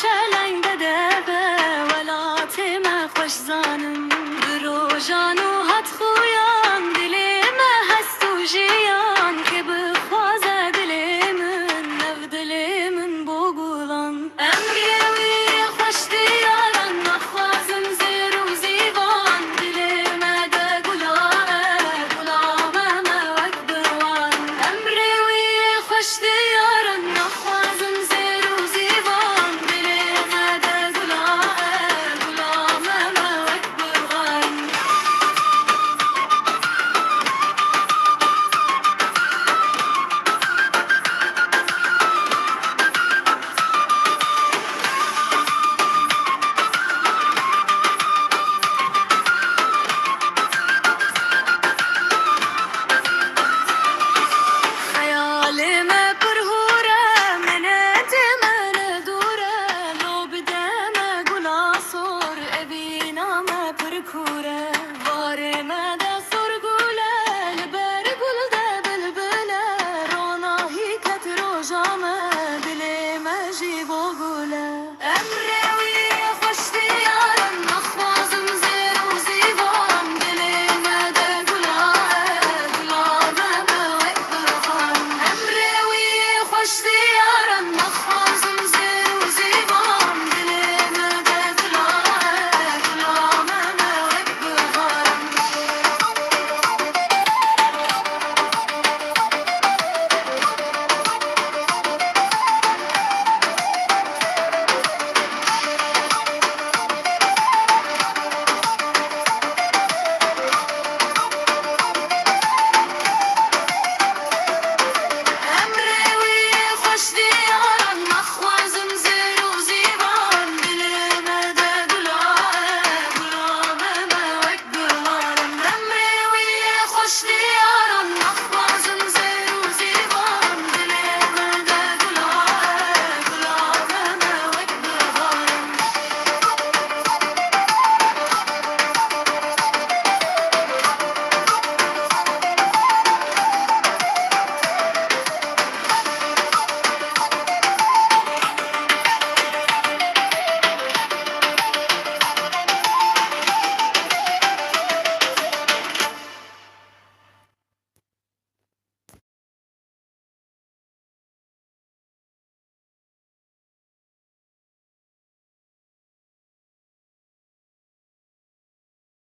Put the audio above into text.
چلنگ دبه ولاتی ما خوش زانم بروجان و هات خویان دلی ما هست و جیان که بخوازه دلی من نف دلی من بگولان امری وی خوش دیاران نخوازم زیر و زیبان دلی ما ده گلامه ما وک بروان امری وی خوش دیاران نخوازم زیر و زیبان دلی ما ده گلامه ما وک بروان خیال ما پرهوره منت من دوره لو بده ما گلا سر ابینا ما پرکوره واره ما ده سر گله لبر گل ده بلبله روناهی کت روجامه دلی ما جیبو گله